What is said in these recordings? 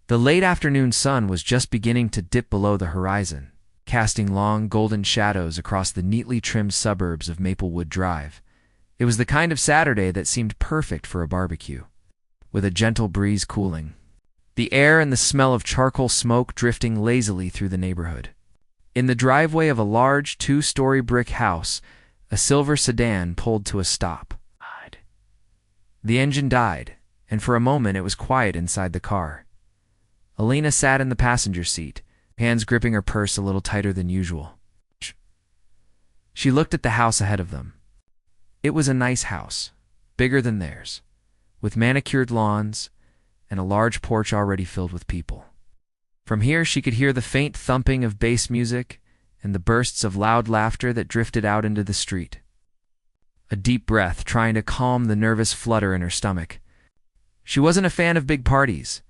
The late afternoon sun was just beginning to dip below the horizon, casting long golden shadows across the neatly trimmed suburbs of Maplewood Drive. It was the kind of Saturday that seemed perfect for a barbecue, with a gentle breeze cooling the air and the smell of charcoal smoke drifting lazily through the neighborhood. In the driveway of a large two-story brick house, a silver sedan pulled to a stop. The engine died, and for a moment it was quiet inside the car. Alina sat in the passenger seat, hands gripping her purse a little tighter than usual. She looked at the house ahead of them. It was a nice house, bigger than theirs, with manicured lawns and a large porch already filled with people. From here she could hear the faint thumping of bass music and the bursts of loud laughter that drifted out into the street. A deep breath trying to calm the nervous flutter in her stomach. She wasn't a fan of big parties,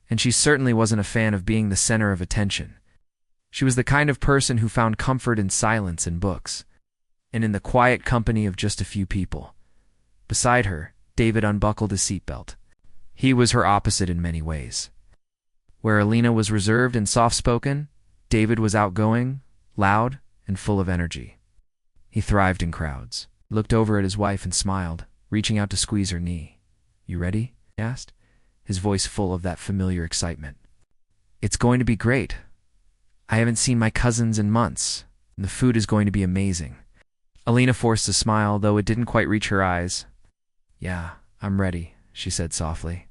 and she certainly wasn't a fan of being the center of attention. She was the kind of person who found comfort in silence and books, and in the quiet company of just a few people. Beside her, David unbuckled his seatbelt. He was her opposite in many ways. Where Alina was reserved and soft-spoken, David was outgoing, loud, and full of energy. He thrived in crowds, looked over at his wife and smiled, reaching out to squeeze her knee. "You ready?" he asked, his voice full of that familiar excitement. "It's going to be great. I haven't seen my cousins in months, and the food is going to be amazing." Alina forced a smile, though it didn't quite reach her eyes. "Yeah, I'm ready," she said softly.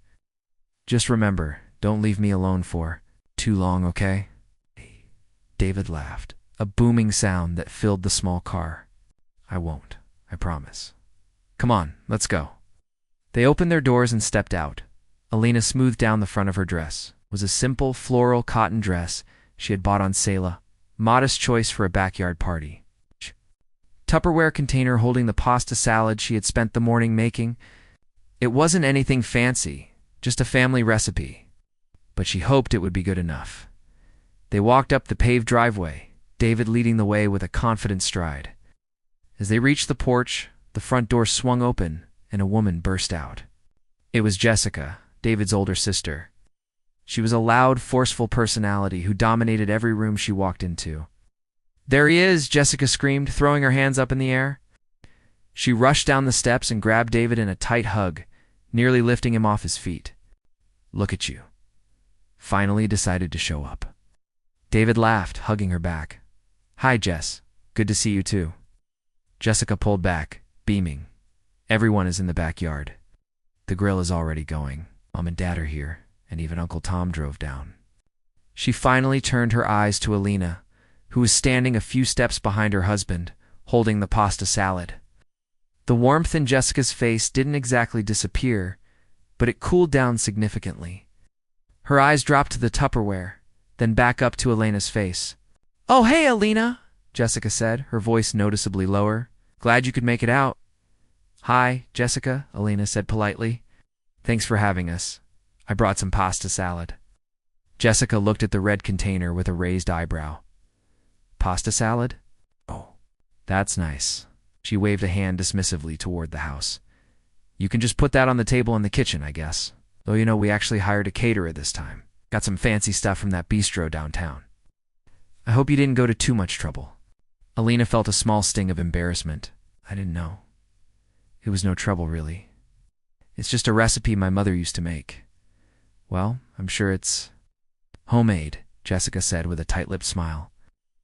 "Just remember, don't leave me alone for too long, okay?" David laughed, a booming sound that filled the small car. "I won't, I promise. Come on, let's go." They opened their doors and stepped out. Alina smoothed down the front of her dress. It was a simple floral cotton dress she had bought on sale, modest choice for a backyard party. Tupperware container holding the pasta salad she had spent the morning making. It wasn't anything fancy, just a family recipe, but she hoped it would be good enough. They walked up the paved driveway, David leading the way with a confident stride. As they reached the porch, the front door swung open and a woman burst out. It was Jessica, David's older sister. She was a loud, forceful personality who dominated every room she walked into. "There he is!" Jessica screamed, throwing her hands up in the air. She rushed down the steps and grabbed David in a tight hug, nearly lifting him off his feet. "Look at you. Finally decided to show up." David laughed, hugging her back. "Hi, Jess. Good to see you too." Jessica pulled back, beaming. "Everyone is in the backyard. The grill is already going. Mom and Dad are here, and even Uncle Tom drove down." She finally turned her eyes to Alina, who was standing a few steps behind her husband, holding the pasta salad. The warmth in Jessica's face didn't exactly disappear, but it cooled down significantly. Her eyes dropped to the Tupperware, then back up to Alina's face. "Oh, hey, Alina," Jessica said, her voice noticeably lower. "Glad you could make it out." "Hi, Jessica," Alina said politely. "Thanks for having us. I brought some pasta salad." Jessica looked at the red container with a raised eyebrow. "Pasta salad? Oh, that's nice." She waved a hand dismissively toward the house. "You can just put that on the table in the kitchen, I guess. Though you know we actually hired a caterer this time. Got some fancy stuff from that bistro downtown. I hope you didn't go to too much trouble." Alina felt a small sting of embarrassment. "I didn't know. It was no trouble, really. It's just a recipe my mother used to make. Well, I'm sure it's homemade," Jessica said with a tight-lipped smile.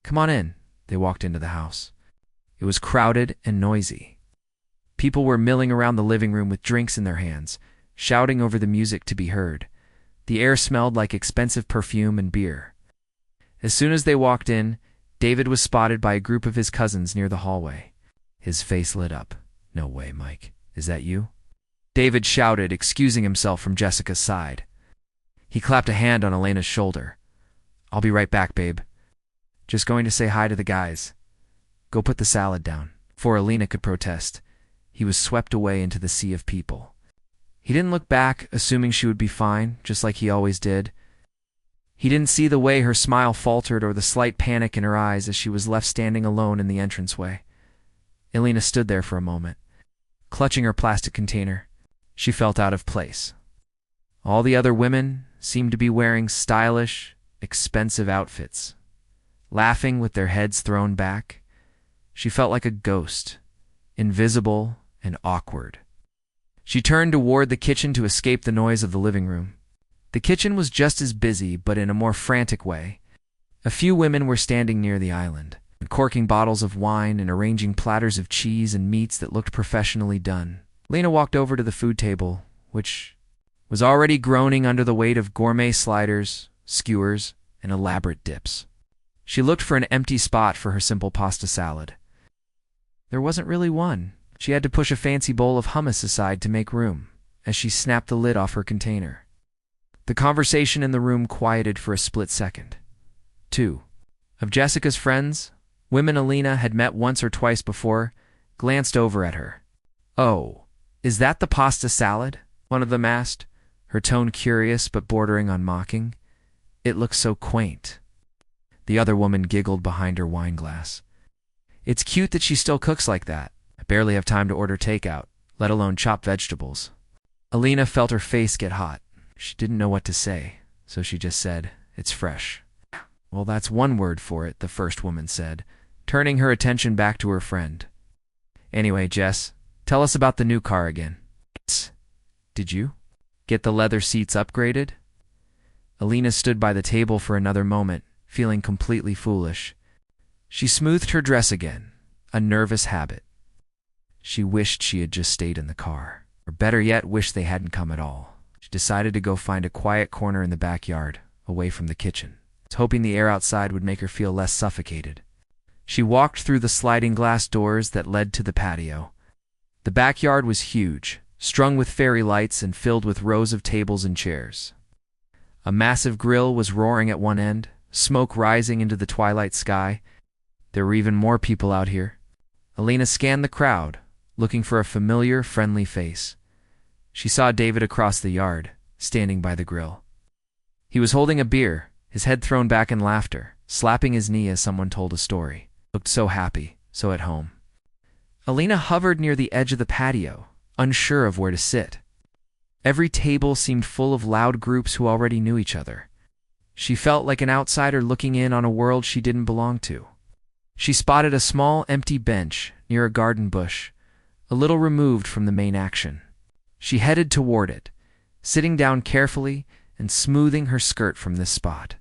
"Come on in." They walked into the house. It was crowded and noisy. People were milling around the living room with drinks in their hands, shouting over the music to be heard. The air smelled like expensive perfume and beer. As soon as they walked in, David was spotted by a group of his cousins near the hallway. His face lit up. "No way, Mike. Is that you?" David shouted, excusing himself from Jessica's side. He clapped a hand on Elena's shoulder. "I'll be right back, babe. Just going to say hi to the guys. Go put the salad down." Before Alina could protest, he was swept away into the sea of people. He didn't look back, assuming she would be fine, just like he always did. He didn't see the way her smile faltered or the slight panic in her eyes as she was left standing alone in the entranceway. Alina stood there for a moment, clutching her plastic container. She felt out of place. All the other women seemed to be wearing stylish, expensive outfits. Laughing with their heads thrown back, she felt like a ghost, invisible and awkward. She turned toward the kitchen to escape the noise of the living room. The kitchen was just as busy, but in a more frantic way. A few women were standing near the island, corking bottles of wine and arranging platters of cheese and meats that looked professionally done. Lena walked over to the food table, which was already groaning under the weight of gourmet sliders, skewers, and elaborate dips. She looked for an empty spot for her simple pasta salad. There wasn't really one. She had to push a fancy bowl of hummus aside to make room, as she snapped the lid off her container. The conversation in the room quieted for a split second. Two of Jessica's friends, women Alina had met once or twice before, glanced over at her. "Oh, is that the pasta salad?" one of them asked, her tone curious but bordering on mocking. "It looks so quaint." The other woman giggled behind her wine glass. "It's cute that she still cooks like that. I barely have time to order takeout, let alone chop vegetables." Alina felt her face get hot. She didn't know what to say, so she just said, "It's fresh." "Well, that's one word for it," the first woman said, turning her attention back to her friend. "Anyway, Jess, tell us about the new car again." "Did you get the leather seats upgraded?" Alina stood by the table for another moment, feeling completely foolish. She smoothed her dress again, a nervous habit. She wished she had just stayed in the car, or better yet, wished they hadn't come at all. She decided to go find a quiet corner in the backyard, away from the kitchen, hoping the air outside would make her feel less suffocated. She walked through the sliding glass doors that led to the patio. The backyard was huge, strung with fairy lights and filled with rows of tables and chairs. A massive grill was roaring at one end, smoke rising into the twilight sky. There were even more people out here. Alina scanned the crowd, looking for a familiar, friendly face. She saw David across the yard, standing by the grill. He was holding a beer, his head thrown back in laughter, slapping his knee as someone told a story. Looked so happy, so at home. Alina hovered near the edge of the patio, unsure of where to sit. Every table seemed full of loud groups who already knew each other. She felt like an outsider looking in on a world she didn't belong to. She spotted a small, empty bench near a garden bush, a little removed from the main action. She headed toward it, sitting down carefully and smoothing her skirt from this spot.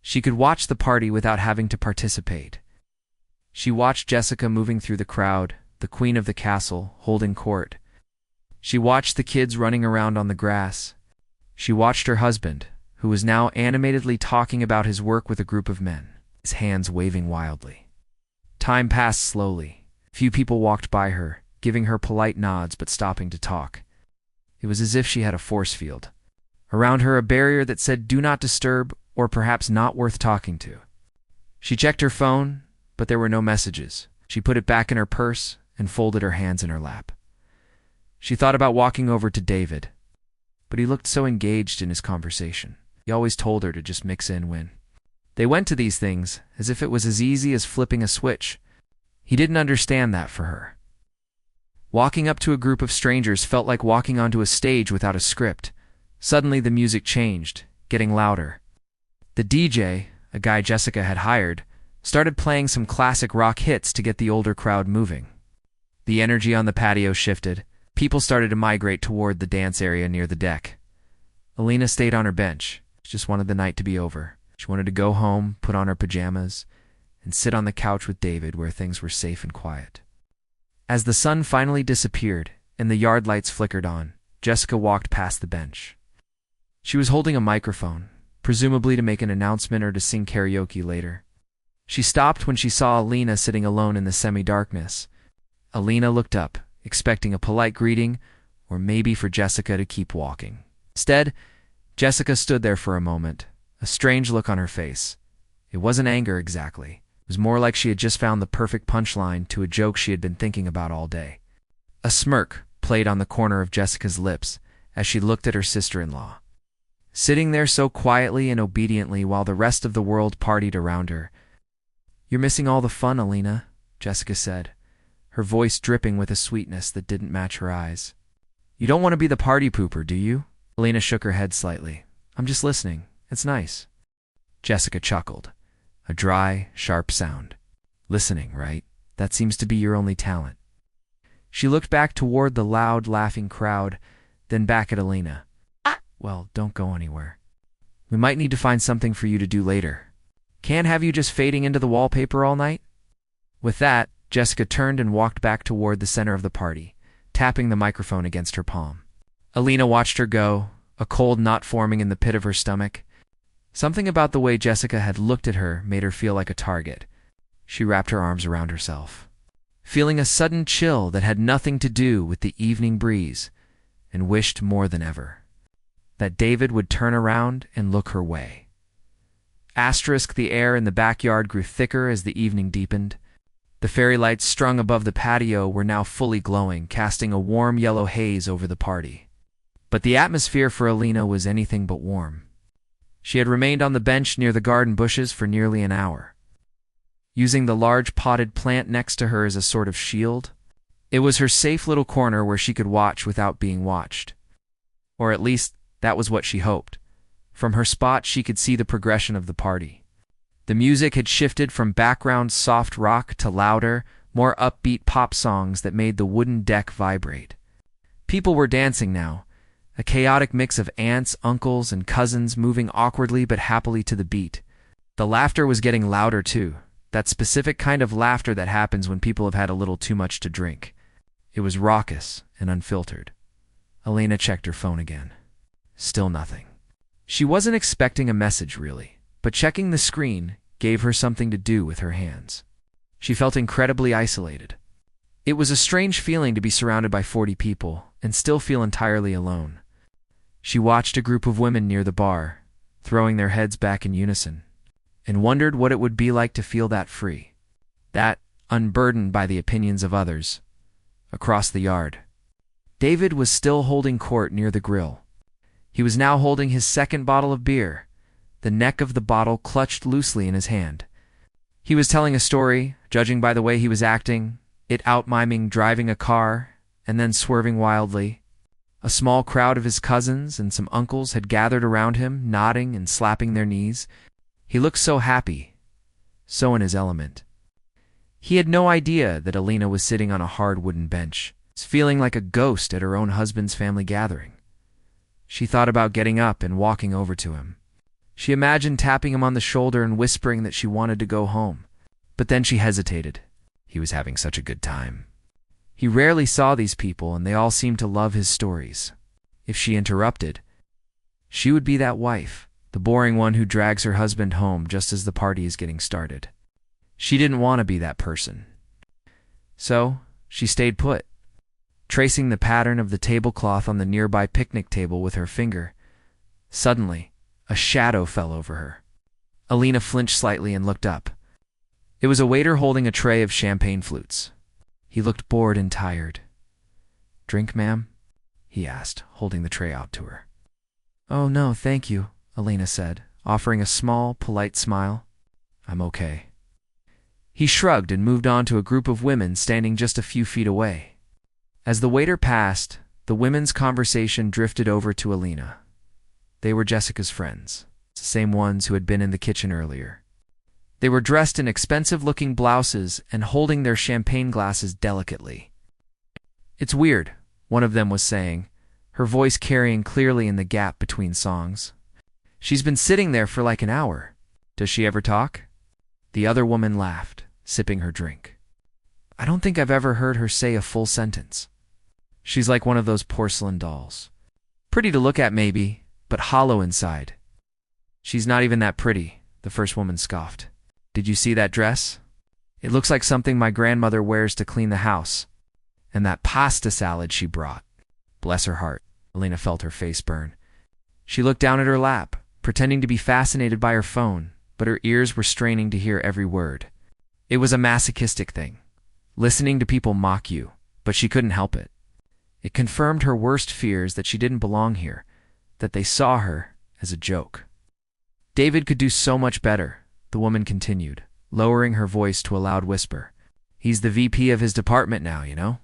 She could watch the party without having to participate. She watched Jessica moving through the crowd, the queen of the castle, holding court. She watched the kids running around on the grass. She watched her husband, who was now animatedly talking about his work with a group of men, his hands waving wildly. Time passed slowly. Few people walked by her, giving her polite nods but stopping to talk. It was as if she had a force field. Around her a barrier that said "Do not disturb" or perhaps "Not worth talking to." She checked her phone, but there were no messages. She put it back in her purse and folded her hands in her lap. She thought about walking over to David, but he looked so engaged in his conversation. He always told her to just mix in when they went to these things, as if it was as easy as flipping a switch. He didn't understand that for her. Walking up to a group of strangers felt like walking onto a stage without a script. Suddenly the music changed, getting louder. The DJ, a guy Jessica had hired, started playing some classic rock hits to get the older crowd moving. The energy on the patio shifted. People started to migrate toward the dance area near the deck. Alina stayed on her bench. She just wanted the night to be over. She wanted to go home, put on her pajamas, and sit on the couch with David where things were safe and quiet. As the sun finally disappeared and the yard lights flickered on, Jessica walked past the bench. She was holding a microphone, presumably to make an announcement or to sing karaoke later. She stopped when she saw Alina sitting alone in the semi-darkness. Alina looked up, expecting a polite greeting, or maybe for Jessica to keep walking. Instead, Jessica stood there for a moment, a strange look on her face. It wasn't anger exactly. It was more like she had just found the perfect punchline to a joke she had been thinking about all day. A smirk played on the corner of Jessica's lips as she looked at her sister-in-law. Sitting there so quietly and obediently while the rest of the world partied around her. "You're missing all the fun, Alina," Jessica said, her voice dripping with a sweetness that didn't match her eyes. "You don't want to be the party pooper, do you?" Alina shook her head slightly. I'm just listening. It's nice. Jessica chuckled. A dry, sharp sound. Listening, right? That seems to be your only talent. She looked back toward the loud, laughing crowd, then back at Alina. Well, don't go anywhere. We might need to find something for you to do later. Can't have you just fading into the wallpaper all night? With that, Jessica turned and walked back toward the center of the party, tapping the microphone against her palm. Alina watched her go, a cold knot forming in the pit of her stomach. Something about the way Jessica had looked at her made her feel like a target. She wrapped her arms around herself, feeling a sudden chill that had nothing to do with the evening breeze, and wished more than ever that David would turn around and look her way. The air in the backyard grew thicker as the evening deepened. The fairy lights strung above the patio were now fully glowing, casting a warm yellow haze over the party. But the atmosphere for Alina was anything but warm. She had remained on the bench near the garden bushes for nearly an hour, using the large potted plant next to her as a sort of shield. It was her safe little corner where she could watch without being watched. Or at least, that was what she hoped. From her spot, she could see the progression of the party. The music had shifted from background soft rock to louder, more upbeat pop songs that made the wooden deck vibrate. People were dancing now, a chaotic mix of aunts, uncles, and cousins moving awkwardly but happily to the beat. The laughter was getting louder too, that specific kind of laughter that happens when people have had a little too much to drink. It was raucous and unfiltered. Alina checked her phone again. Still nothing. She wasn't expecting a message, really, but checking the screen gave her something to do with her hands. She felt incredibly isolated. It was a strange feeling to be surrounded by 40 people and still feel entirely alone. She watched a group of women near the bar, throwing their heads back in unison, and wondered what it would be like to feel that free, that unburdened by the opinions of others. Across the yard, David was still holding court near the grill. He was now holding his second bottle of beer, the neck of the bottle clutched loosely in his hand. He was telling a story, judging by the way he was acting, it out-miming driving a car and then swerving wildly. A small crowd of his cousins and some uncles had gathered around him, nodding and slapping their knees. He looked so happy, so in his element. He had no idea that Alina was sitting on a hard wooden bench, feeling like a ghost at her own husband's family gathering. She thought about getting up and walking over to him. She imagined tapping him on the shoulder and whispering that she wanted to go home. But then she hesitated. He was having such a good time. He rarely saw these people, and they all seemed to love his stories. If she interrupted, she would be that wife, the boring one who drags her husband home just as the party is getting started. She didn't want to be that person. So, she stayed put, tracing the pattern of the tablecloth on the nearby picnic table with her finger. Suddenly, a shadow fell over her. Alina flinched slightly and looked up. It was a waiter holding a tray of champagne flutes. He looked bored and tired. "Drink, ma'am?" he asked, holding the tray out to her. "Oh, no, thank you," Alina said, offering a small, polite smile. "I'm okay." He shrugged and moved on to a group of women standing just a few feet away. As the waiter passed, the women's conversation drifted over to Alina. They were Jessica's friends, the same ones who had been in the kitchen earlier. They were dressed in expensive-looking blouses and holding their champagne glasses delicately. "It's weird," one of them was saying, her voice carrying clearly in the gap between songs. "She's been sitting there for like an hour. Does she ever talk?" The other woman laughed, sipping her drink. "I don't think I've ever heard her say a full sentence. She's like one of those porcelain dolls. Pretty to look at maybe, but hollow inside." "She's not even that pretty," the first woman scoffed. "Did you see that dress? It looks like something my grandmother wears to clean the house. And that pasta salad she brought. Bless her heart." Alina felt her face burn. She looked down at her lap, pretending to be fascinated by her phone, but her ears were straining to hear every word. It was a masochistic thing, listening to people mock you, but she couldn't help it. It confirmed her worst fears that she didn't belong here, that they saw her as a joke. "David could do so much better," the woman continued, lowering her voice to a loud whisper. "He's the VP of his department now, you know?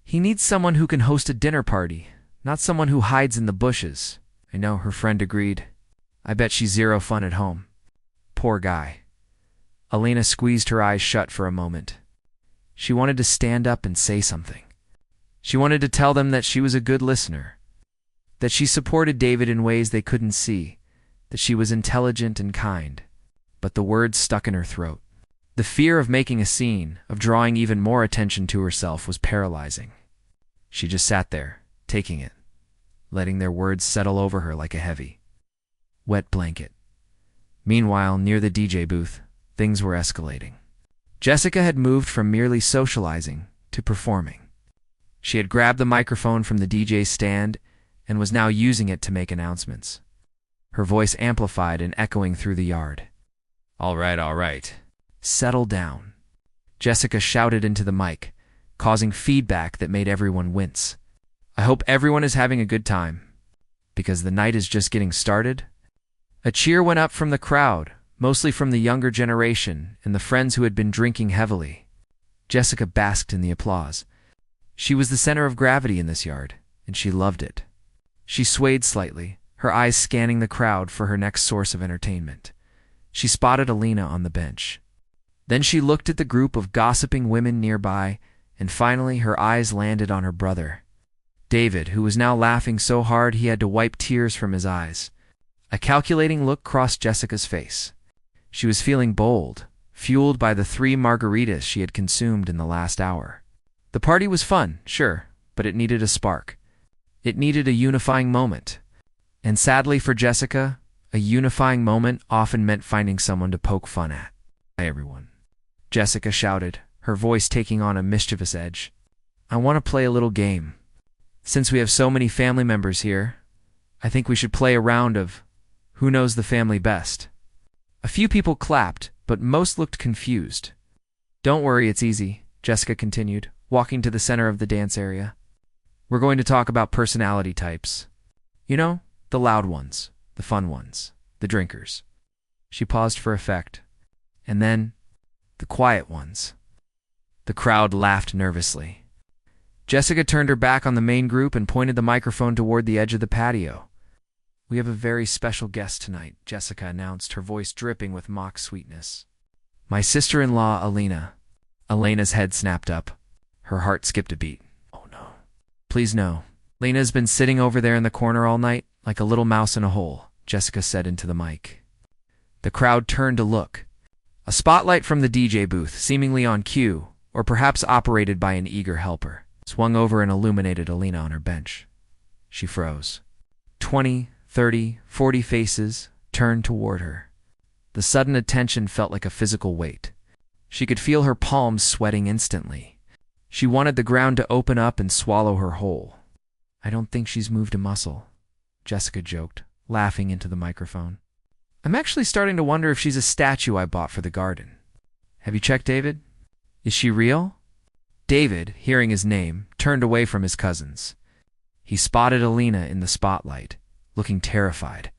He needs someone who can host a dinner party, not someone who hides in the bushes. I know, her friend agreed. I bet she's zero fun at home. Poor guy. Elena squeezed her eyes shut for a moment. She wanted to stand up and say something. She wanted to tell them that she was a good listener, that she supported David in ways they couldn't see, that she was intelligent and kind. But the words stuck in her throat. The fear of making a scene, of drawing even more attention to herself, was paralyzing. She just sat there, taking it, letting their words settle over her like a heavy, wet blanket. Meanwhile, near the DJ booth, things were escalating. Jessica had moved from merely socializing to performing. She had grabbed the microphone from the DJ's stand and was now using it to make announcements. Her voice amplified and echoing through the yard. All right. Settle down. Jessica shouted into the mic, causing feedback that made everyone wince. I hope everyone is having a good time, because the night is just getting started. A cheer went up from the crowd, mostly from the younger generation and the friends who had been drinking heavily. Jessica basked in the applause. She was the center of gravity in this yard, and she loved it. She swayed slightly, her eyes scanning the crowd for her next source of entertainment. She spotted Elena on the bench. Then she looked at the group of gossiping women nearby, and finally her eyes landed on her brother, David, who was now laughing so hard he had to wipe tears from his eyes. A calculating look crossed Jessica's face. She was feeling bold, fueled by the 3 margaritas she had consumed in the last hour. The party was fun, sure, but it needed a spark. It needed a unifying moment. And sadly for Jessica, a unifying moment often meant finding someone to poke fun at. Hi, everyone. Jessica shouted, her voice taking on a mischievous edge. I want to play a little game. Since we have so many family members here, I think we should play a round of who knows the family best. A few people clapped, but most looked confused. Don't worry, it's easy, Jessica continued, walking to the center of the dance area. We're going to talk about personality types. You know, the loud ones, the fun ones, the drinkers. She paused for effect. And then, the quiet ones. The crowd laughed nervously. Jessica turned her back on the main group and pointed the microphone toward the edge of the patio. We have a very special guest tonight, Jessica announced, her voice dripping with mock sweetness. My sister-in-law, Elena. Elena's head snapped up. Her heart skipped a beat. Oh no. Please no. Lena's been sitting over there in the corner all night, like a little mouse in a hole, Jessica said into the mic. The crowd turned to look. A spotlight from the DJ booth, seemingly on cue, or perhaps operated by an eager helper, swung over and illuminated Elena on her bench. She froze. 20, 30, 40 faces turned toward her. The sudden attention felt like a physical weight. She could feel her palms sweating instantly. She wanted the ground to open up and swallow her whole. I don't think she's moved a muscle, Jessica joked, laughing into the microphone. I'm actually starting to wonder if she's a statue I bought for the garden. Have you checked David? Is she real? David, hearing his name, turned away from his cousins. He spotted Elena in the spotlight, looking terrified,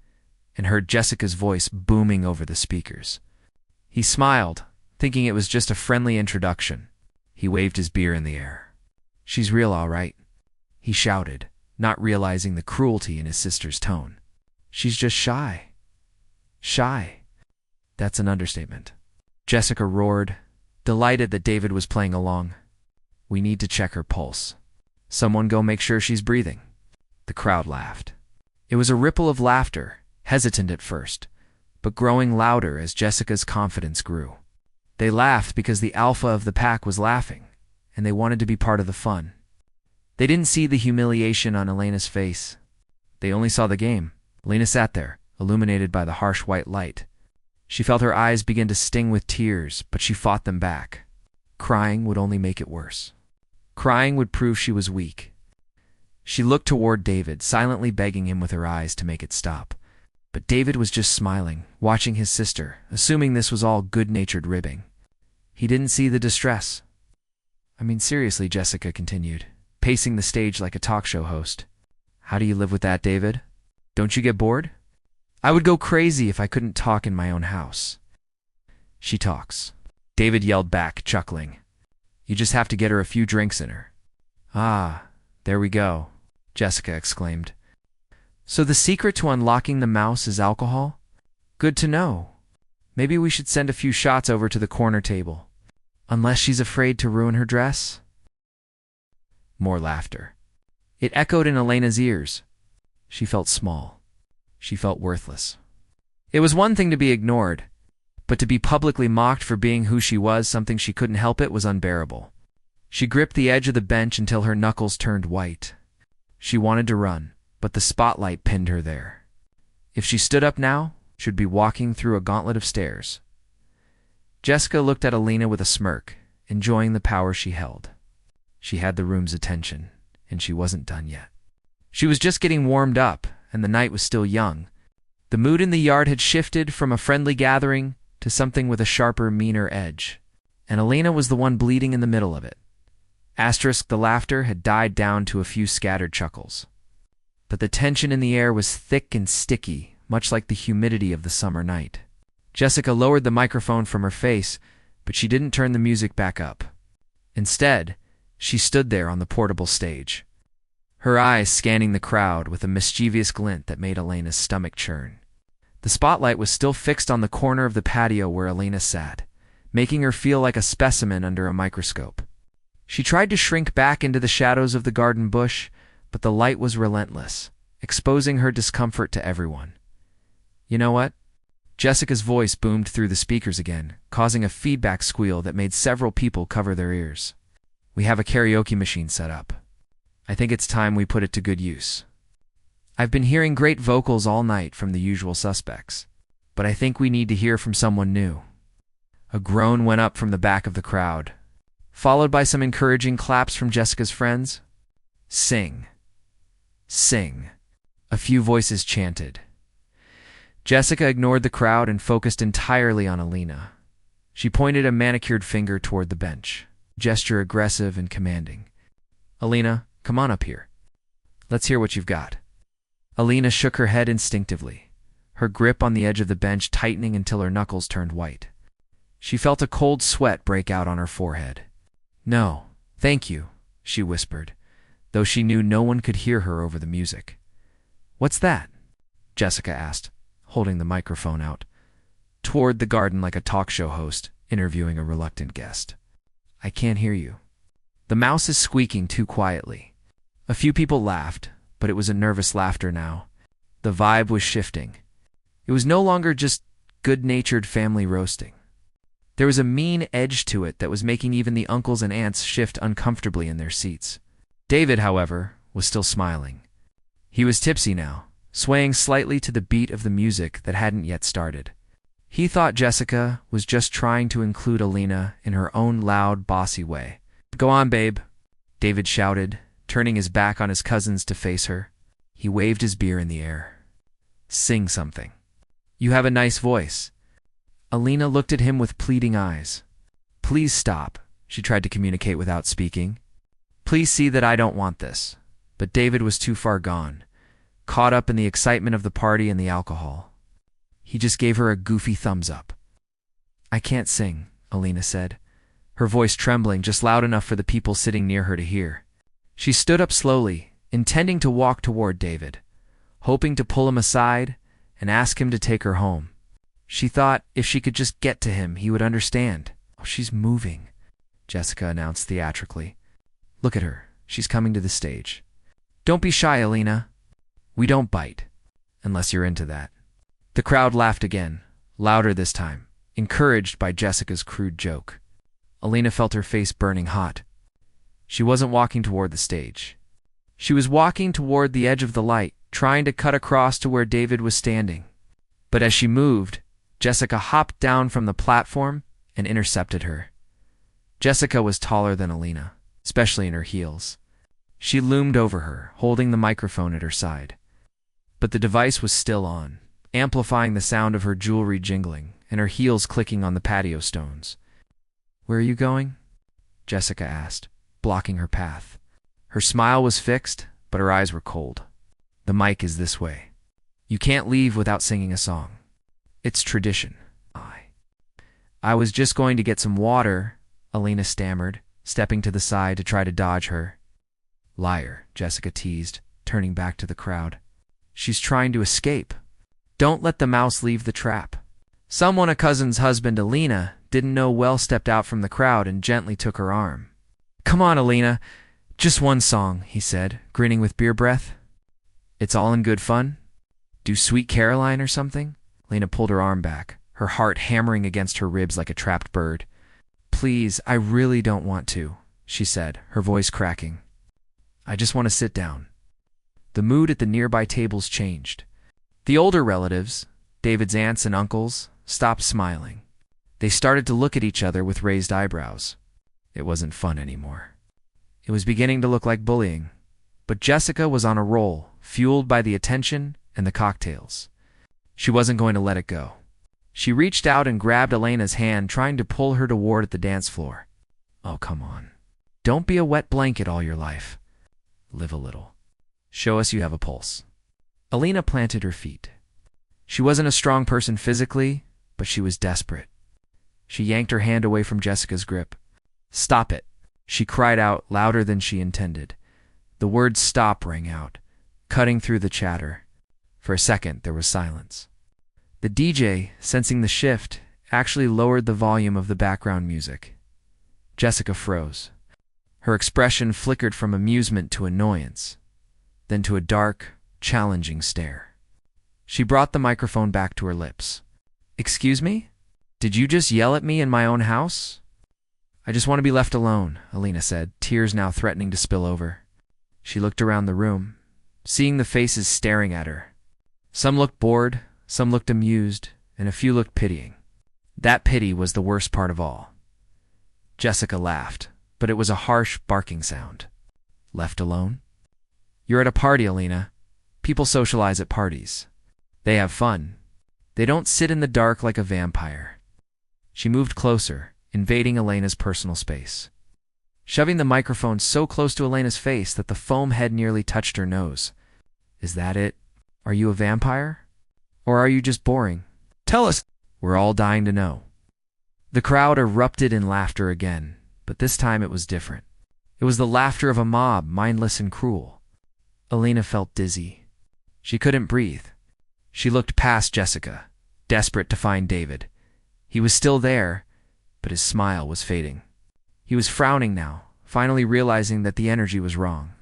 and heard Jessica's voice booming over the speakers. He smiled, thinking it was just a friendly introduction. He waved his beer in the air. She's real, all right, he shouted, not realizing the cruelty in his sister's tone. She's just shy. Shy. That's an understatement. Jessica roared, delighted that David was playing along. We need to check her pulse. Someone go make sure she's breathing. The crowd laughed. It was a ripple of laughter, hesitant at first, but growing louder as Jessica's confidence grew. They laughed because the alpha of the pack was laughing, and they wanted to be part of the fun. They didn't see the humiliation on Elena's face. They only saw the game. Elena sat there, illuminated by the harsh white light. She felt her eyes begin to sting with tears, but she fought them back. Crying would only make it worse. Crying would prove she was weak. She looked toward David, silently begging him with her eyes to make it stop. But David was just smiling, watching his sister, assuming this was all good-natured ribbing. He didn't see the distress. I mean, seriously, Jessica continued, pacing the stage like a talk show host. How do you live with that, David? Don't you get bored? I would go crazy if I couldn't talk in my own house. She talks. David yelled back, chuckling. You just have to get her a few drinks in her. Ah, there we go, Jessica exclaimed. So the secret to unlocking the mouse is alcohol? Good to know. Maybe we should send a few shots over to the corner table. Unless she's afraid to ruin her dress? More laughter. It echoed in Elena's ears. She felt small. She felt worthless. It was one thing to be ignored, but to be publicly mocked for being who she was, something she couldn't help, it was unbearable. She gripped the edge of the bench until her knuckles turned white. She wanted to run, but the spotlight pinned her there. If she stood up now, she'd be walking through a gauntlet of stairs. Jessica looked at Elena with a smirk, enjoying the power she held. She had the room's attention, and she wasn't done yet. She was just getting warmed up, and the night was still young. The mood in the yard had shifted from a friendly gathering to something with a sharper, meaner edge, and Elena was the one bleeding in the middle of it. The laughter had died down to a few scattered chuckles. But the tension in the air was thick and sticky, much like the humidity of the summer night. Jessica lowered the microphone from her face, but she didn't turn the music back up. Instead, she stood there on the portable stage, her eyes scanning the crowd with a mischievous glint that made Elena's stomach churn. The spotlight was still fixed on the corner of the patio where Elena sat, making her feel like a specimen under a microscope. She tried to shrink back into the shadows of the garden bush, but the light was relentless, exposing her discomfort to everyone. You know what? Jessica's voice boomed through the speakers again, causing a feedback squeal that made several people cover their ears. We have a karaoke machine set up. I think it's time we put it to good use. I've been hearing great vocals all night from the usual suspects, but I think we need to hear from someone new. A groan went up from the back of the crowd, followed by some encouraging claps from Jessica's friends. Sing. Sing. A few voices chanted. Jessica ignored the crowd and focused entirely on Elena. She pointed a manicured finger toward the bench, gesture aggressive and commanding. Elena, come on up here. Let's hear what you've got. Elena shook her head instinctively, her grip on the edge of the bench tightening until her knuckles turned white. She felt a cold sweat break out on her forehead. No, thank you, she whispered, though she knew no one could hear her over the music. What's that? Jessica asked, holding the microphone out toward the garden like a talk show host interviewing a reluctant guest. I can't hear you. The mouse is squeaking too quietly. A few people laughed, but it was a nervous laughter now. The vibe was shifting. It was no longer just good-natured family roasting. There was a mean edge to it that was making even the uncles and aunts shift uncomfortably in their seats. David, however, was still smiling. He was tipsy now, swaying slightly to the beat of the music that hadn't yet started. He thought Jessica was just trying to include Elena in her own loud, bossy way. Go on, babe, David shouted, turning his back on his cousins to face her. He waved his beer in the air. Sing something. You have a nice voice. Elena looked at him with pleading eyes. Please stop, she tried to communicate without speaking. Please see that I don't want this. But David was too far gone, caught up in the excitement of the party and the alcohol. He just gave her a goofy thumbs up. I can't sing, Elena said, her voice trembling just loud enough for the people sitting near her to hear. She stood up slowly, intending to walk toward David, hoping to pull him aside and ask him to take her home. She thought if she could just get to him, he would understand. Oh, she's moving, Jessica announced theatrically. Look at her. She's coming to the stage. Don't be shy, Elena. We don't bite, unless you're into that. The crowd laughed again, louder this time, encouraged by Jessica's crude joke. Elena felt her face burning hot. She wasn't walking toward the stage. She was walking toward the edge of the light, trying to cut across to where David was standing. But as she moved, Jessica hopped down from the platform and intercepted her. Jessica was taller than Elena, especially in her heels. She loomed over her, holding the microphone at her side. But the device was still on, amplifying the sound of her jewelry jingling and her heels clicking on the patio stones. Where are you going? Jessica asked, blocking her path. Her smile was fixed, but her eyes were cold. The mic is this way. You can't leave without singing a song. It's tradition. I was just going to get some water, Elena stammered, stepping to the side to try to dodge her. Liar, Jessica teased, turning back to the crowd. She's trying to escape. Don't let the mouse leave the trap. Someone a cousin's husband, Alina, didn't know well stepped out from the crowd and gently took her arm. Come on, Alina. Just one song, he said, grinning with beer breath. It's all in good fun. Do Sweet Caroline or something? Alina pulled her arm back, her heart hammering against her ribs like a trapped bird. Please, I really don't want to, she said, her voice cracking. I just want to sit down. The mood at the nearby tables changed. The older relatives, David's aunts and uncles, stopped smiling. They started to look at each other with raised eyebrows. It wasn't fun anymore. It was beginning to look like bullying. But Jessica was on a roll, fueled by the attention and the cocktails. She wasn't going to let it go. She reached out and grabbed Elena's hand, trying to pull her toward the dance floor. Oh, come on. Don't be a wet blanket all your life. Live a little. Show us you have a pulse. Alina planted her feet. She wasn't a strong person physically, but she was desperate. She yanked her hand away from Jessica's grip. Stop it, she cried out louder than she intended. The word stop rang out, cutting through the chatter. For a second, there was silence. The DJ, sensing the shift, actually lowered the volume of the background music. Jessica froze. Her expression flickered from amusement to annoyance, then to a dark, challenging stare. She brought the microphone back to her lips. Excuse me? Did you just yell at me in my own house? I just want to be left alone, Alina said, tears now threatening to spill over. She looked around the room, seeing the faces staring at her. Some looked bored, some looked amused, and a few looked pitying. That pity was the worst part of all. Jessica laughed, but it was a harsh, barking sound. Left alone? You're at a party, Alina. People socialize at parties. They have fun. They don't sit in the dark like a vampire. She moved closer, invading Elena's personal space, shoving the microphone so close to Elena's face that the foam head nearly touched her nose. Is that it? Are you a vampire? Or are you just boring? Tell us! We're all dying to know. The crowd erupted in laughter again, but this time it was different. It was the laughter of a mob, mindless and cruel. Alina felt dizzy. She couldn't breathe. She looked past Jessica, desperate to find David. He was still there, but his smile was fading. He was frowning now, finally realizing that the energy was wrong.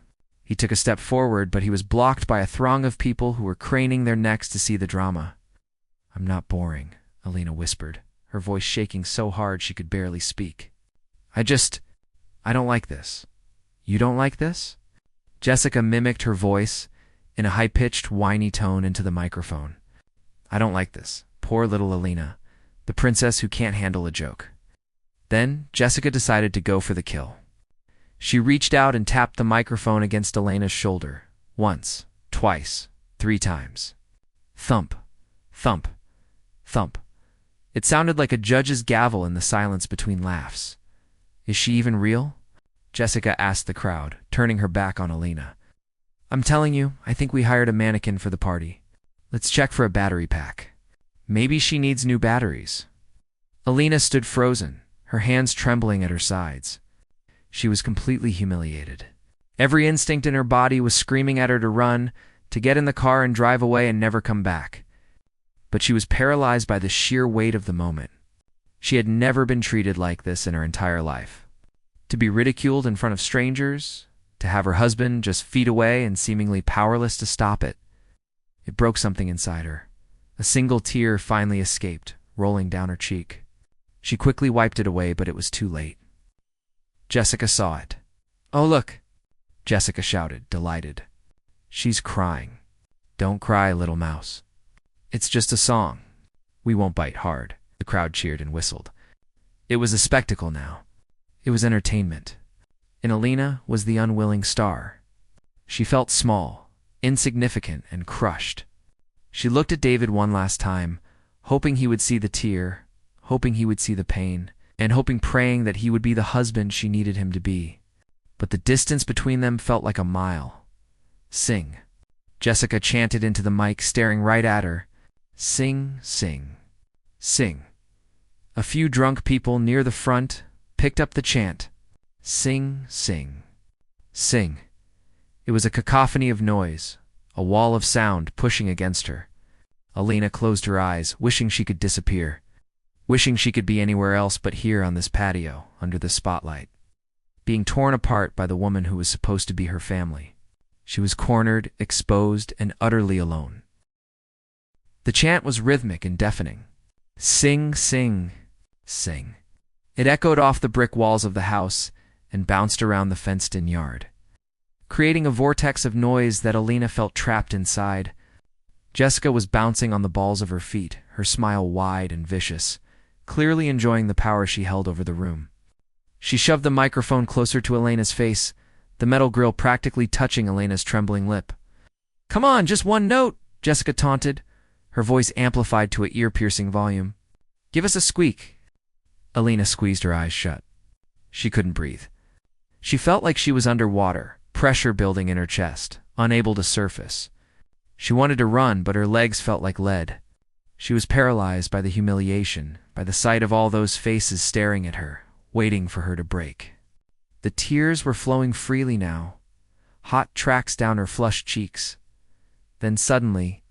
He took a step forward, but he was blocked by a throng of people who were craning their necks to see the drama. I'm not boring, Alina whispered, her voice shaking so hard she could barely speak. I don't like this. You don't like this? Jessica mimicked her voice in a high-pitched, whiny tone into the microphone. I don't like this. Poor little Alina, the princess who can't handle a joke. Then Jessica decided to go for the kill. She reached out and tapped the microphone against Elena's shoulder. Once, twice, 3 times. Thump, thump, thump. It sounded like a judge's gavel in the silence between laughs. Is she even real? Jessica asked the crowd, turning her back on Alina. I'm telling you, I think we hired a mannequin for the party. Let's check for a battery pack. Maybe she needs new batteries. Alina stood frozen, her hands trembling at her sides. She was completely humiliated. Every instinct in her body was screaming at her to run, to get in the car and drive away and never come back. But she was paralyzed by the sheer weight of the moment. She had never been treated like this in her entire life. To be ridiculed in front of strangers, to have her husband just feet away and seemingly powerless to stop it. It broke something inside her. A single tear finally escaped, rolling down her cheek. She quickly wiped it away, but it was too late. Jessica saw it. Oh, look! Jessica shouted, delighted. She's crying. Don't cry, little mouse. It's just a song. We won't bite hard. The crowd cheered and whistled. It was a spectacle now. It was entertainment. And Alina was the unwilling star. She felt small, insignificant, and crushed. She looked at David one last time, hoping he would see the tear, hoping he would see the pain, and praying that he would be the husband she needed him to be. But the distance between them felt like a mile. Sing. Jessica chanted into the mic, staring right at her. Sing, sing, sing. A few drunk people near the front picked up the chant. Sing, sing, sing. It was a cacophony of noise, a wall of sound pushing against her. Alina closed her eyes, wishing she could disappear, wishing she could be anywhere else but here on this patio, under the spotlight, being torn apart by the woman who was supposed to be her family. She was cornered, exposed, and utterly alone. The chant was rhythmic and deafening. Sing, sing, sing. It echoed off the brick walls of the house and bounced around the fenced-in yard, creating a vortex of noise that Alina felt trapped inside. Jessica was bouncing on the balls of her feet, her smile wide and vicious, clearly enjoying the power she held over the room. She shoved the microphone closer to Elena's face, the metal grill practically touching Elena's trembling lip. "Come on, just one note," Jessica taunted, her voice amplified to an ear-piercing volume. "Give us a squeak." Alina squeezed her eyes shut. She couldn't breathe. She felt like she was underwater, pressure building in her chest, unable to surface. She wanted to run, but her legs felt like lead. She was paralyzed by the humiliation, by the sight of all those faces staring at her, waiting for her to break. The tears were flowing freely now, hot tracks down her flushed cheeks. Then suddenly,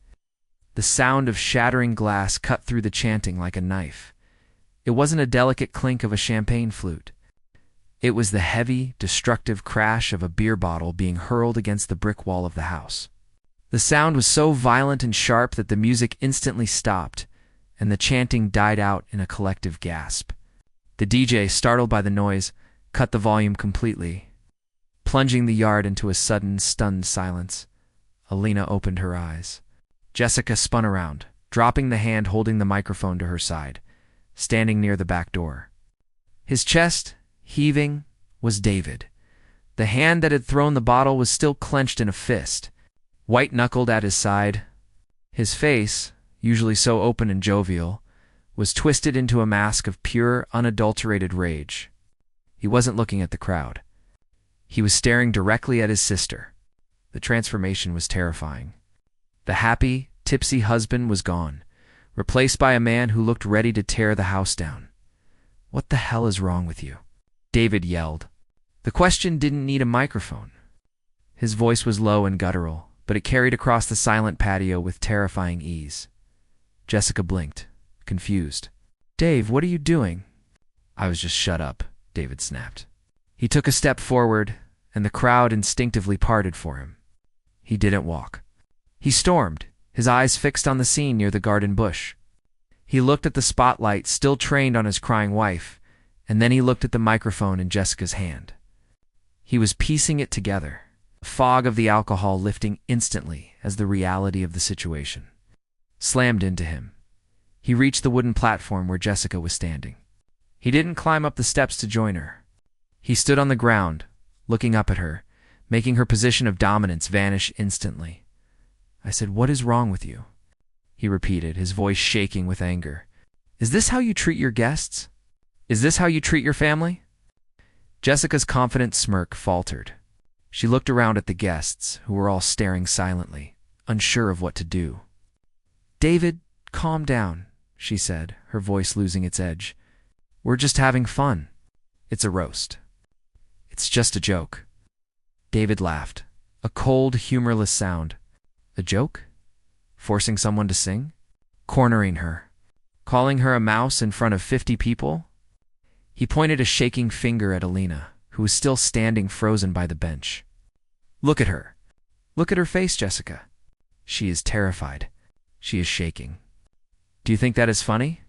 the sound of shattering glass cut through the chanting like a knife. It wasn't a delicate clink of a champagne flute. It was the heavy, destructive crash of a beer bottle being hurled against the brick wall of the house. The sound was so violent and sharp that the music instantly stopped, and the chanting died out in a collective gasp. The DJ, startled by the noise, cut the volume completely, plunging the yard into a sudden, stunned silence. Alina opened her eyes. Jessica spun around, dropping the hand holding the microphone to her side, standing near the back door. His chest, heaving, was David. The hand that had thrown the bottle was still clenched in a fist, white-knuckled at his side. His face, usually so open and jovial, was twisted into a mask of pure, unadulterated rage. He wasn't looking at the crowd. He was staring directly at his sister. The transformation was terrifying. The happy, tipsy husband was gone, replaced by a man who looked ready to tear the house down. "What the hell is wrong with you?" David yelled. The question didn't need a microphone. His voice was low and guttural, but it carried across the silent patio with terrifying ease. Jessica blinked, confused. "Dave, what are you doing?" "I was just shut up," David snapped. He took a step forward, and the crowd instinctively parted for him. He didn't walk. He stormed, his eyes fixed on the scene near the garden bush. He looked at the spotlight still trained on his crying wife, and then he looked at the microphone in Jessica's hand. He was piecing it together, the fog of the alcohol lifting instantly as the reality of the situation slammed into him. He reached the wooden platform where Jessica was standing. He didn't climb up the steps to join her. He stood on the ground, looking up at her, making her position of dominance vanish instantly. "I said, what is wrong with you?" he repeated, his voice shaking with anger. "Is this how you treat your guests? Is this how you treat your family?" Jessica's confident smirk faltered. She looked around at the guests, who were all staring silently, unsure of what to do. "David, calm down," she said, her voice losing its edge. "We're just having fun. It's a roast. It's just a joke." David laughed, a cold, humorless sound. A joke? Forcing someone to sing? Cornering her? Calling her a mouse in front of 50 people? He pointed a shaking finger at Alina, who was still standing frozen by the bench. "Look at her. Look at her face, Jessica. She is terrified. She is shaking. Do you think that is funny?"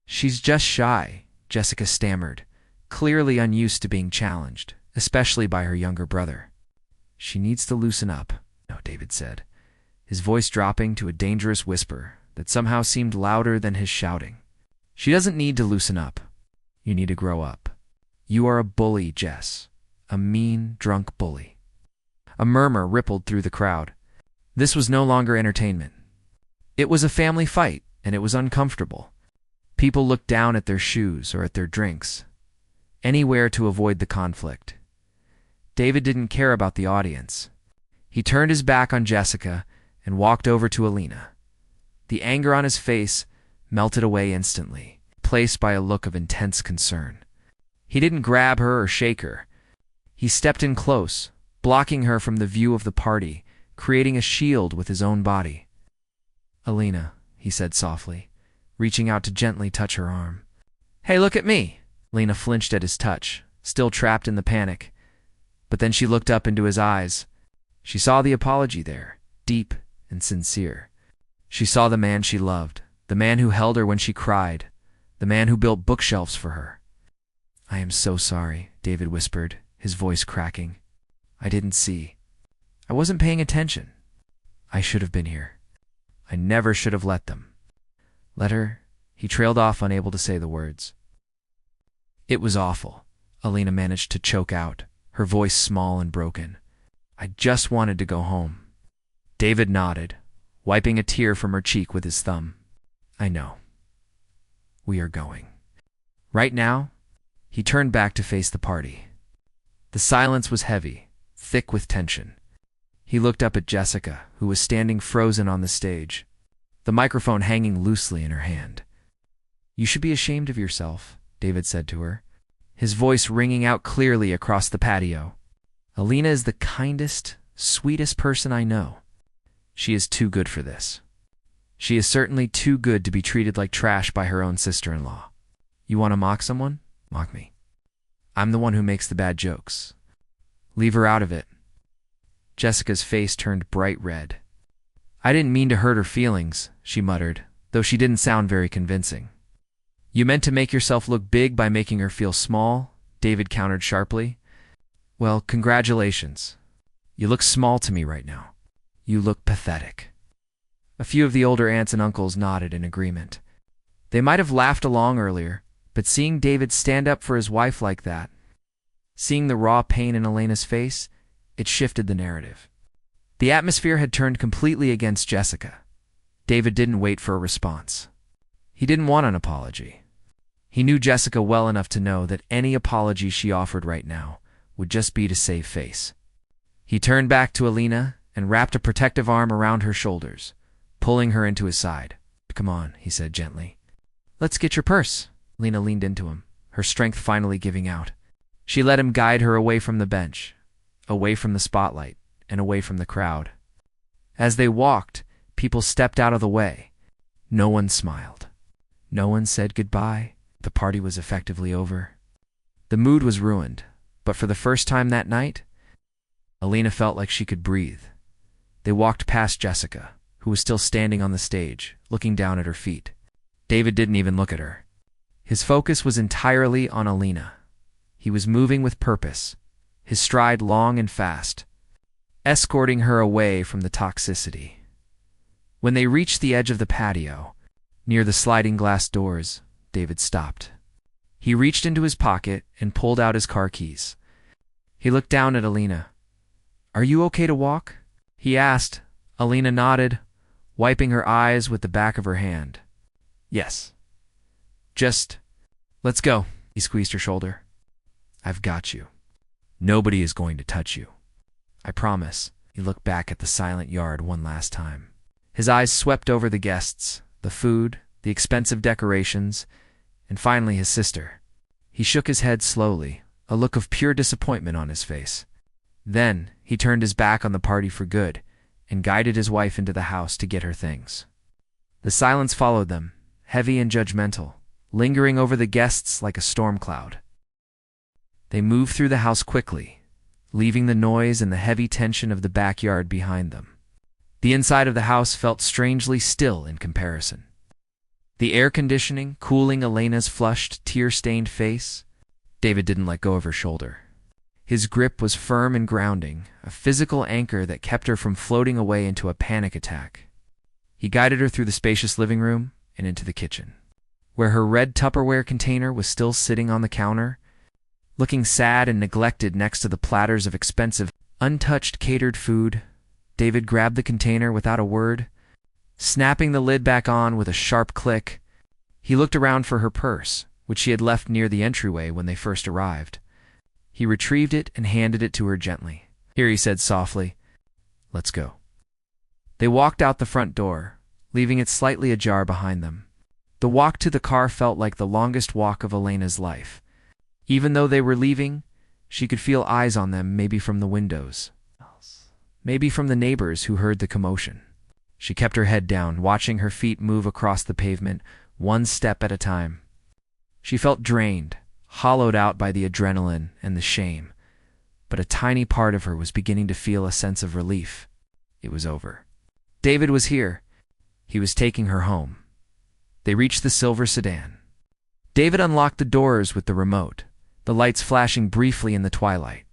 "She's just shy," Jessica stammered, clearly unused to being challenged, especially by her younger brother. "She needs to loosen up," David said, his voice dropping to a dangerous whisper that somehow seemed louder than his shouting. "She doesn't need to loosen up. You need to grow up. You are a bully, Jess. A mean, drunk bully." A murmur rippled through the crowd. This was no longer entertainment. It was a family fight, and it was uncomfortable. People looked down at their shoes or at their drinks, anywhere to avoid the conflict. David didn't care about the audience. He turned his back on Jessica and walked over to Alina. The anger on his face melted away instantly, replaced by a look of intense concern. He didn't grab her or shake her. He stepped in close, blocking her from the view of the party, creating a shield with his own body. "Alina," he said softly, reaching out to gently touch her arm. "Hey, look at me!" Alina flinched at his touch, still trapped in the panic. But then she looked up into his eyes. She saw the apology there, deep and sincere. She saw the man she loved, the man who held her when she cried, the man who built bookshelves for her. "I am so sorry," David whispered, his voice cracking. "I didn't see. I wasn't paying attention. I should have been here. I never should have let them." "Let her?" He trailed off, unable to say the words. "It was awful," Alina managed to choke out, her voice small and broken. "I just wanted to go home." David nodded, wiping a tear from her cheek with his thumb. "I know. We are going." Right now, he turned back to face the party. The silence was heavy, thick with tension. He looked up at Jessica, who was standing frozen on the stage, the microphone hanging loosely in her hand. "You should be ashamed of yourself," David said to her, his voice ringing out clearly across the patio. "Alina is the kindest, sweetest person I know. She is too good for this. She is certainly too good to be treated like trash by her own sister-in-law. You want to mock someone? Mock me. I'm the one who makes the bad jokes. Leave her out of it." Jessica's face turned bright red. "I didn't mean to hurt her feelings," she muttered, though she didn't sound very convincing. "You meant to make yourself look big by making her feel small," David countered sharply. "Well, congratulations. You look small to me right now. You look pathetic." A few of the older aunts and uncles nodded in agreement. They might have laughed along earlier, but seeing David stand up for his wife like that, seeing the raw pain in Elena's face, it shifted the narrative. The atmosphere had turned completely against Jessica. David didn't wait for a response. He didn't want an apology. He knew Jessica well enough to know that any apology she offered right now would just be to save face. He turned back to Alina and wrapped a protective arm around her shoulders, pulling her into his side. "Come on," he said gently. "Let's get your purse." Alina leaned into him, her strength finally giving out. She let him guide her away from the bench, away from the spotlight, and away from the crowd. As they walked, people stepped out of the way. No one smiled. No one said goodbye. The party was effectively over. The mood was ruined, but for the first time that night, Alina felt like she could breathe. They walked past Jessica, who was still standing on the stage, looking down at her feet. David didn't even look at her. His focus was entirely on Alina. He was moving with purpose, his stride long and fast, escorting her away from the toxicity. When they reached the edge of the patio, near the sliding glass doors, David stopped. He reached into his pocket and pulled out his car keys. He looked down at Alina. "Are you okay to walk?" he asked. Alina nodded, wiping her eyes with the back of her hand. "Yes. Just, let's go." He squeezed her shoulder. "I've got you. Nobody is going to touch you. I promise." He looked back at the silent yard one last time. His eyes swept over the guests, the food, the expensive decorations, and finally his sister. He shook his head slowly, a look of pure disappointment on his face. Then he turned his back on the party for good and guided his wife into the house to get her things. The silence followed them, heavy and judgmental, lingering over the guests like a storm cloud. They moved through the house quickly, leaving the noise and the heavy tension of the backyard behind them. The inside of the house felt strangely still in comparison. The air conditioning cooling Elena's flushed, tear-stained face. David didn't let go of her shoulder. His grip was firm and grounding, a physical anchor that kept her from floating away into a panic attack. He guided her through the spacious living room and into the kitchen, where her red Tupperware container was still sitting on the counter, looking sad and neglected next to the platters of expensive, untouched catered food. David grabbed the container without a word, snapping the lid back on with a sharp click. He looked around for her purse, which she had left near the entryway when they first arrived. He retrieved it and handed it to her gently. "Here," he said softly. "Let's go." They walked out the front door, leaving it slightly ajar behind them. The walk to the car felt like the longest walk of Elena's life. Even though they were leaving, she could feel eyes on them, maybe from the windows. maybe from the neighbors who heard the commotion. She kept her head down, watching her feet move across the pavement, one step at a time. She felt drained, hollowed out by the adrenaline and the shame, but a tiny part of her was beginning to feel a sense of relief. It was over. David was here. He was taking her home. They reached the silver sedan. David unlocked the doors with the remote, the lights flashing briefly in the twilight.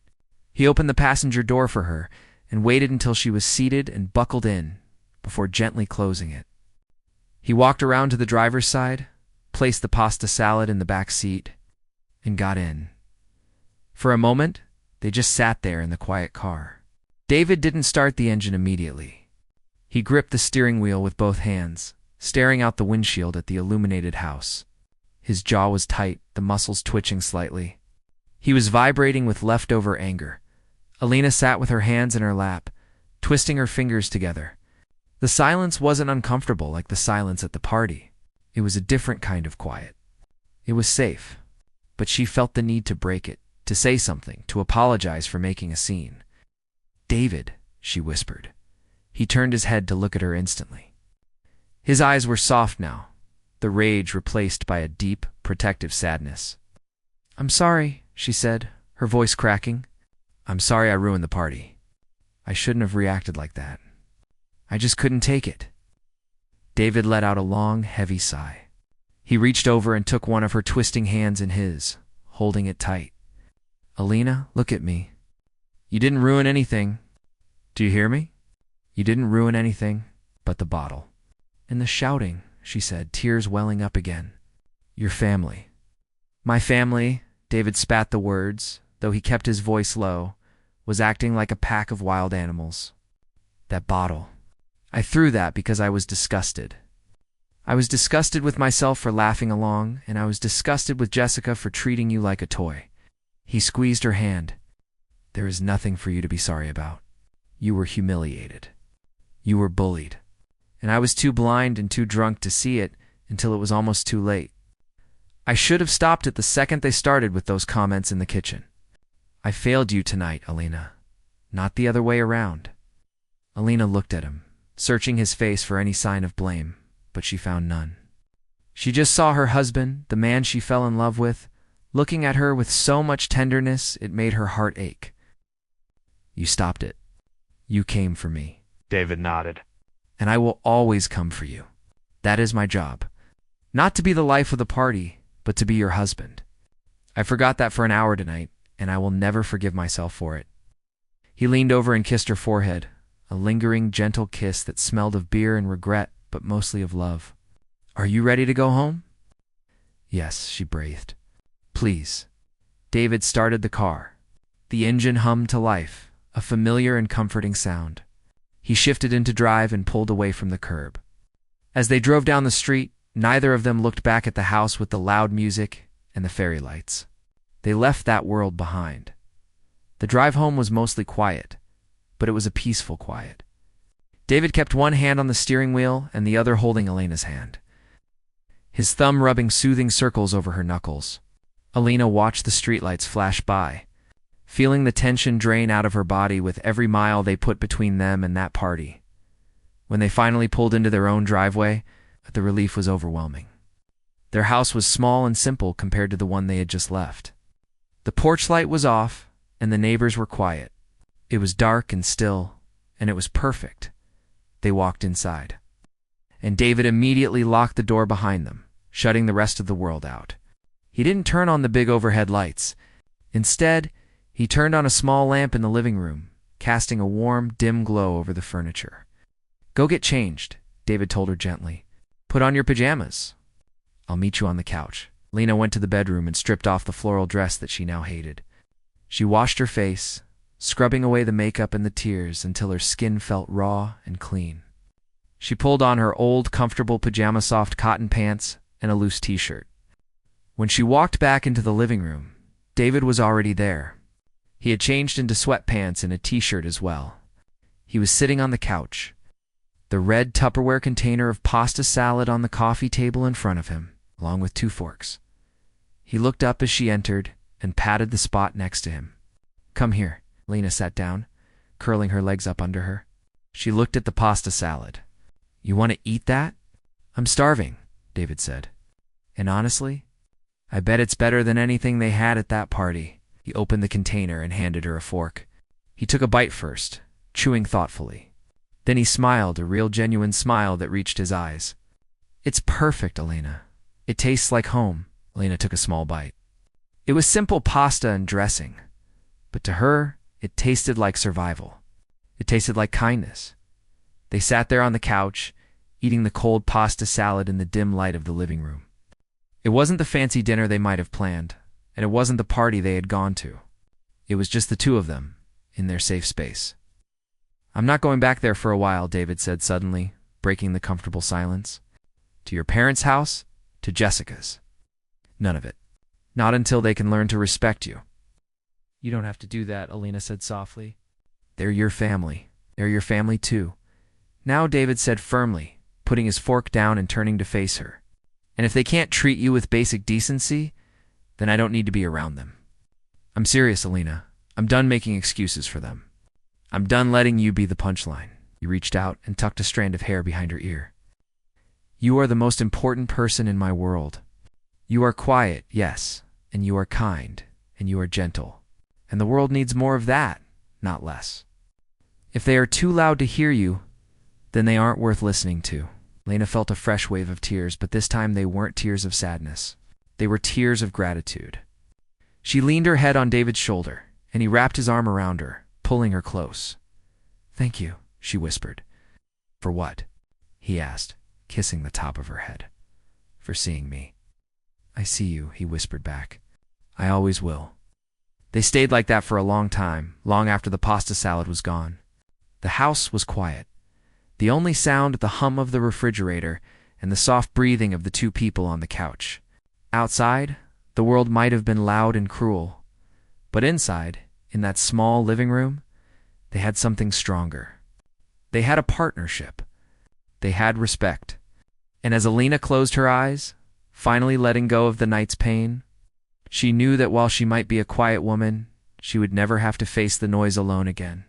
He opened the passenger door for her and waited until she was seated and buckled in before gently closing it. He walked around to the driver's side, placed the pasta salad in the back seat, and got in. For a moment, they just sat there in the quiet car. David didn't start the engine immediately. He gripped the steering wheel with both hands, staring out the windshield at the illuminated house. His jaw was tight, the muscles twitching slightly. He was vibrating with leftover anger. Alina sat with her hands in her lap, twisting her fingers together. The silence wasn't uncomfortable like the silence at the party. It was a different kind of quiet. It was safe, but she felt the need to break it, to say something, to apologize for making a scene. "David," she whispered. He turned his head to look at her instantly. His eyes were soft now, the rage replaced by a deep, protective sadness. "I'm sorry," she said, her voice cracking. "I'm sorry I ruined the party. I shouldn't have reacted like that. I just couldn't take it." David let out a long, heavy sigh. He reached over and took one of her twisting hands in his, holding it tight. "Alina, look at me. You didn't ruin anything. Do you hear me? You didn't ruin anything but the bottle." "And the shouting," she said, tears welling up again. "Your family." "My family," David spat the words, though he kept his voice low, was acting like a pack of wild animals. "That bottle. I threw that because I was disgusted. I was disgusted with myself for laughing along, and I was disgusted with Jessica for treating you like a toy." He squeezed her hand. "There is nothing for you to be sorry about. You were humiliated. You were bullied. And I was too blind and too drunk to see it until it was almost too late. I should have stopped it the second they started with those comments in the kitchen. I failed you tonight, Alina, not the other way around." Alina looked at him, searching his face for any sign of blame, but she found none. She just saw her husband, the man she fell in love with, looking at her with so much tenderness it made her heart ache. "You stopped it. You came for me." David nodded. "And I will always come for you. That is my job. Not to be the life of the party, but to be your husband. I forgot that for an hour tonight, and I will never forgive myself for it." He leaned over and kissed her forehead, a lingering, gentle kiss that smelled of beer and regret, but mostly of love. "Are you ready to go home?" "Yes," she breathed. "Please." David started the car. The engine hummed to life, a familiar and comforting sound. He shifted into drive and pulled away from the curb. As they drove down the street, neither of them looked back at the house with the loud music and the fairy lights. They left that world behind. The drive home was mostly quiet, but it was a peaceful quiet. David kept one hand on the steering wheel and the other holding Elena's hand, his thumb rubbing soothing circles over her knuckles. Alina watched the streetlights flash by, feeling the tension drain out of her body with every mile they put between them and that party. When they finally pulled into their own driveway, the relief was overwhelming. Their house was small and simple compared to the one they had just left. The porch light was off, and the neighbors were quiet. It was dark and still, and it was perfect. They walked inside. And David immediately locked the door behind them, shutting the rest of the world out. He didn't turn on the big overhead lights. Instead, he turned on a small lamp in the living room, casting a warm, dim glow over the furniture. "Go get changed," David told her gently. "Put on your pajamas. I'll meet you on the couch." Lena went to the bedroom and stripped off the floral dress that she now hated. She washed her face, scrubbing away the makeup and the tears until her skin felt raw and clean. She pulled on her old, comfortable pajama-soft cotton pants and a loose t-shirt. When she walked back into the living room, David was already there. He had changed into sweatpants and a t-shirt as well. He was sitting on the couch, the red Tupperware container of pasta salad on the coffee table in front of him, along with 2 forks. He looked up as she entered and patted the spot next to him. "Come here." Lena sat down, curling her legs up under her. She looked at the pasta salad. "You want to eat that?" "I'm starving," David said. "And honestly, I bet it's better than anything they had at that party." He opened the container and handed her a fork. He took a bite first, chewing thoughtfully. Then he smiled, a real genuine smile that reached his eyes. "It's perfect, Elena. It tastes like home." Elena took a small bite. It was simple pasta and dressing, but to her, it tasted like survival. It tasted like kindness. They sat there on the couch, eating the cold pasta salad in the dim light of the living room. It wasn't the fancy dinner they might have planned, and it wasn't the party they had gone to. It was just the two of them, in their safe space. "I'm not going back there for a while," David said suddenly, breaking the comfortable silence. "To your parents' house, to Jessica's. None of it. Not until they can learn to respect you." "You don't have to do that," Elena said softly. "They're your family. They're your family too." "Now," David said firmly, putting his fork down and turning to face her. "And if they can't treat you with basic decency, then I don't need to be around them. I'm serious, Elena. I'm done making excuses for them. I'm done letting you be the punchline." He reached out and tucked a strand of hair behind her ear. "You are the most important person in my world. You are quiet, yes, and you are kind, and you are gentle. And the world needs more of that, not less. If they are too loud to hear you, then they aren't worth listening to." Elena felt a fresh wave of tears, but this time they weren't tears of sadness. They were tears of gratitude. She leaned her head on David's shoulder, and he wrapped his arm around her, pulling her close. "Thank you," she whispered. "For what?" he asked, kissing the top of her head. "For seeing me." "I see you," he whispered back. "I always will." They stayed like that for a long time, long after the pasta salad was gone. The house was quiet. The only sound, the hum of the refrigerator and the soft breathing of the two people on the couch. Outside, the world might have been loud and cruel, but inside, in that small living room, they had something stronger. They had a partnership. They had respect. And as Elena closed her eyes, finally letting go of the night's pain, she knew that while she might be a quiet woman, she would never have to face the noise alone again.